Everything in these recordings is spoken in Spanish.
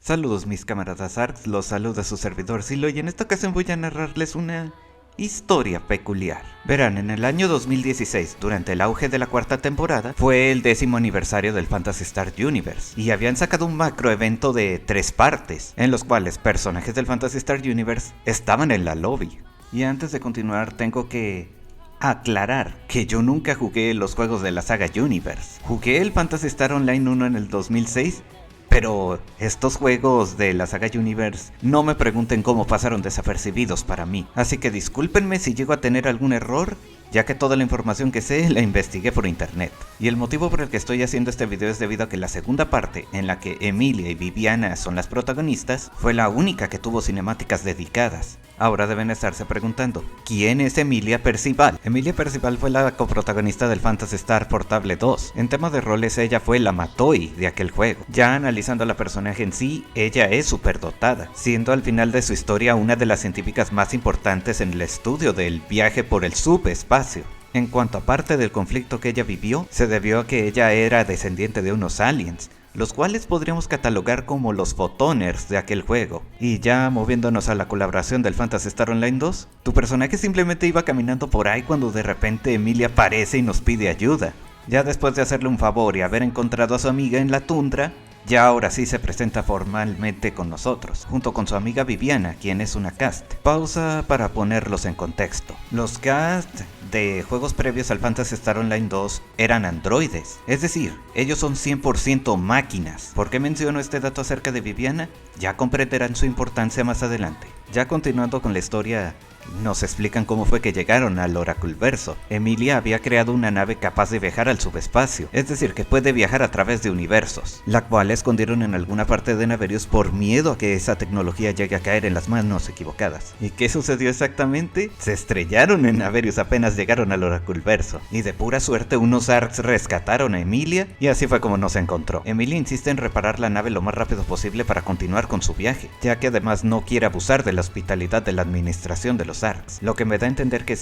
Saludos mis camaradas ARKs, los saluda su servidor Silo y en esta ocasión voy a narrarles una historia peculiar. Verán, en el año 2016, durante el auge de la cuarta temporada, fue el 10º aniversario del Phantasy Star Universe y habían sacado un macro evento de 3 partes, en los cuales personajes del Phantasy Star Universe estaban en la lobby. Y antes de continuar tengo que aclarar que yo nunca jugué los juegos de la saga Universe. Jugué el Phantasy Star Online 1 en el 2006, pero estos juegos de la saga Universe no me pregunten cómo pasaron desapercibidos para mí. Así que discúlpenme si llego a tener algún error, ya que toda la información que sé la investigué por internet. Y el motivo por el que estoy haciendo este video es debido a que la segunda parte, en la que Emilia y Viviana son las protagonistas, fue la única que tuvo cinemáticas dedicadas. Ahora deben estarse preguntando, ¿quién es Emilia Percival? Emilia Percival fue la coprotagonista del Phantasy Star Portable 2. En tema de roles ella fue la Matoi de aquel juego. Ya analizando a la personaje en sí, ella es superdotada, siendo al final de su historia una de las científicas más importantes en el estudio del viaje por el subespacio. En cuanto a parte del conflicto que ella vivió, se debió a que ella era descendiente de unos aliens, los cuales podríamos catalogar como los Photoners de aquel juego. Y ya moviéndonos a la colaboración del Phantasy Star Online 2, tu personaje simplemente iba caminando por ahí cuando de repente Emilia aparece y nos pide ayuda. Ya después de hacerle un favor y haber encontrado a su amiga en la tundra, ya ahora sí se presenta formalmente con nosotros, junto con su amiga Viviana, quien es una cast. Pausa para ponerlos en contexto. Los cast de juegos previos al Phantasy Star Online 2 eran androides, es decir, ellos son 100% máquinas. ¿Por qué menciono este dato acerca de Viviana? Ya comprenderán su importancia más adelante. Ya continuando con la historia, nos explican cómo fue que llegaron al Oraculverso. Emilia había creado una nave capaz de viajar al subespacio, es decir, que puede viajar a través de universos, la cual escondieron en alguna parte de Naverius por miedo a que esa tecnología llegue a caer en las manos equivocadas. ¿Y qué sucedió exactamente? Se estrellaron en Naverius apenas llegaron al Oraculverso, y de pura suerte unos ARKs rescataron a Emilia, y así fue como nos encontró. Emilia insiste en reparar la nave lo más rápido posible para continuar con su viaje, ya que además no quiere abusar de la hospitalidad de la administración de los ARKs, lo que me da a entender que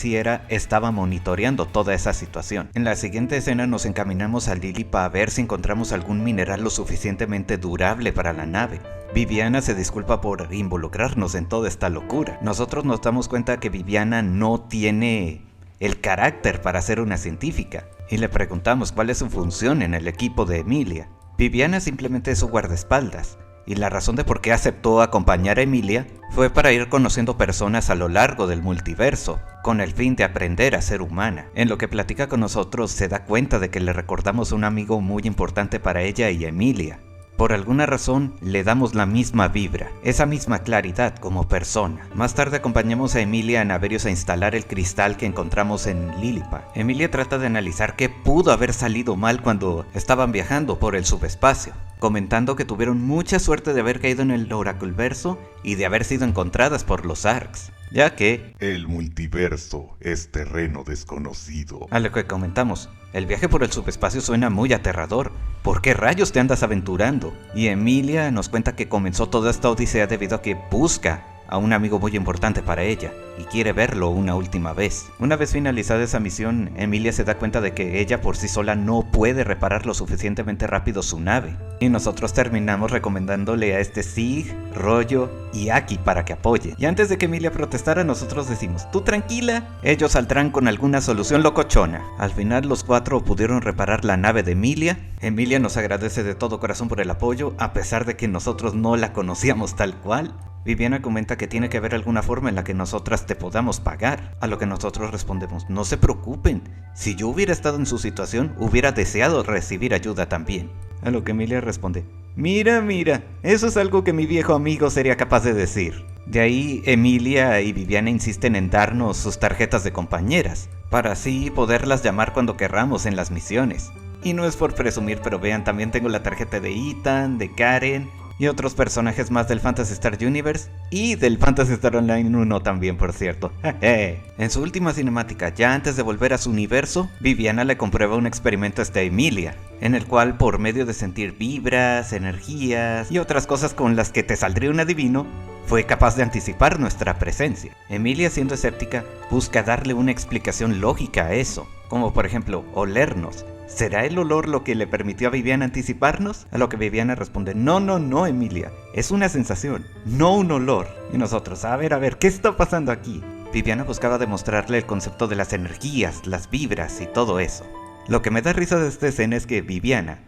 estaba monitoreando toda esa situación. En la siguiente escena nos encaminamos a Lilipa a ver si encontramos algún mineral lo suficientemente durable para la nave. Viviana se disculpa por involucrarnos en toda esta locura. Nosotros nos damos cuenta que Viviana no tiene el carácter para ser una científica, y le preguntamos cuál es su función en el equipo de Emilia. Viviana simplemente es su guardaespaldas, y la razón de por qué aceptó acompañar a Emilia fue para ir conociendo personas a lo largo del multiverso, con el fin de aprender a ser humana. En lo que platica con nosotros se da cuenta de que le recordamos un amigo muy importante para ella y Emilia. Por alguna razón le damos la misma vibra, esa misma claridad como persona. Más tarde acompañamos a Emilia a Naverius a instalar el cristal que encontramos en Lilipa. Emilia trata de analizar qué pudo haber salido mal cuando estaban viajando por el subespacio, comentando que tuvieron mucha suerte de haber caído en el Oraculverso y de haber sido encontradas por los ARKs, ya que el multiverso es terreno desconocido. A lo que comentamos, el viaje por el subespacio suena muy aterrador. ¿Por qué rayos te andas aventurando? Y Emilia nos cuenta que comenzó toda esta odisea debido a que busca a un amigo muy importante para ella y quiere verlo una última vez. Una vez finalizada esa misión, Emilia se da cuenta de que ella por sí sola no puede reparar lo suficientemente rápido su nave, y nosotros terminamos recomendándole a este Sig, Rollo y Aki para que apoye. Y antes de que Emilia protestara, nosotros decimos, tú tranquila, ellos saldrán con alguna solución locochona. Al final los 4 pudieron reparar la nave de Emilia. Emilia nos agradece de todo corazón por el apoyo, a pesar de que nosotros no la conocíamos tal cual. Viviana comenta que tiene que haber alguna forma en la que nosotras te podamos pagar, a lo que nosotros respondemos, no se preocupen, si yo hubiera estado en su situación, hubiera deseado recibir ayuda también. A lo que Emilia responde, mira, eso es algo que mi viejo amigo sería capaz de decir. De ahí Emilia y Viviana insisten en darnos sus tarjetas de compañeras, para así poderlas llamar cuando querramos en las misiones. Y no es por presumir, pero vean, también tengo la tarjeta de Ethan, de Karen y otros personajes más del Phantasy Star Universe y del Phantasy Star Online 1 también, por cierto. En su última cinemática, ya antes de volver a su universo, Viviana le comprueba un experimento a Emilia, en el cual por medio de sentir vibras, energías y otras cosas con las que te saldría un adivino, fue capaz de anticipar nuestra presencia. Emilia, siendo escéptica, busca darle una explicación lógica a eso, como por ejemplo olernos, ¿Será el olor lo que le permitió a Viviana anticiparnos? A lo que Viviana responde, no, Emilia, es una sensación, no un olor. Y nosotros, a ver, ¿qué está pasando aquí? Viviana buscaba demostrarle el concepto de las energías, las vibras y todo eso. Lo que me da risa de esta escena es que Viviana,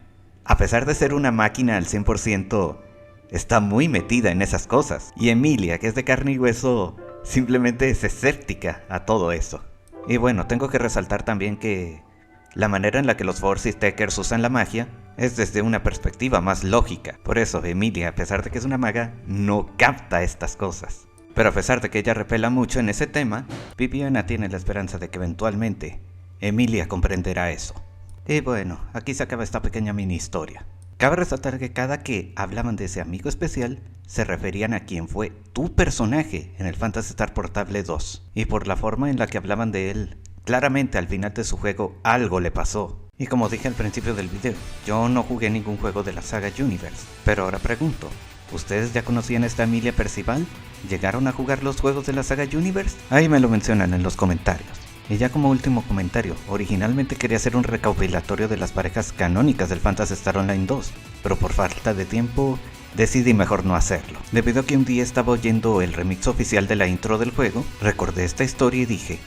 a pesar de ser una máquina al 100%, está muy metida en esas cosas. Y Emilia, que es de carne y hueso, simplemente es escéptica a todo eso. Y bueno, tengo que resaltar también que la manera en la que los Force y Techers usan la magia es desde una perspectiva más lógica. Por eso Emilia, a pesar de que es una maga, no capta estas cosas. Pero a pesar de que ella repela mucho en ese tema, Viviana tiene la esperanza de que eventualmente Emilia comprenderá eso. Y bueno, aquí se acaba esta pequeña mini historia. Cabe resaltar que cada que hablaban de ese amigo especial, se referían a quien fue tu personaje en el Phantasy Star Portable 2. Y por la forma en la que hablaban de él, claramente al final de su juego algo le pasó. Y como dije al principio del video, yo no jugué ningún juego de la saga Universe. Pero ahora pregunto, ¿ustedes ya conocían a esta Emilia Percival? ¿Llegaron a jugar los juegos de la saga Universe? Ahí me lo mencionan en los comentarios. Y ya como último comentario, originalmente quería hacer un recopilatorio de las parejas canónicas del Phantasy Star Online 2, pero por falta de tiempo decidí mejor no hacerlo. Debido a que un día estaba oyendo el remix oficial de la intro del juego, recordé esta historia y dije,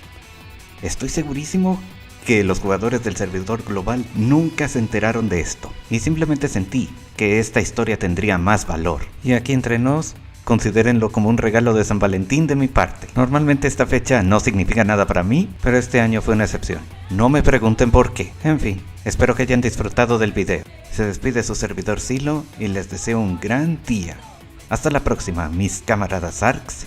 estoy segurísimo que los jugadores del servidor global nunca se enteraron de esto, y simplemente sentí que esta historia tendría más valor. Y aquí entre nos, considérenlo como un regalo de San Valentín de mi parte. Normalmente esta fecha no significa nada para mí, pero este año fue una excepción. No me pregunten por qué. En fin, espero que hayan disfrutado del video. Se despide su servidor Silo y les deseo un gran día. Hasta la próxima, mis camaradas ARKs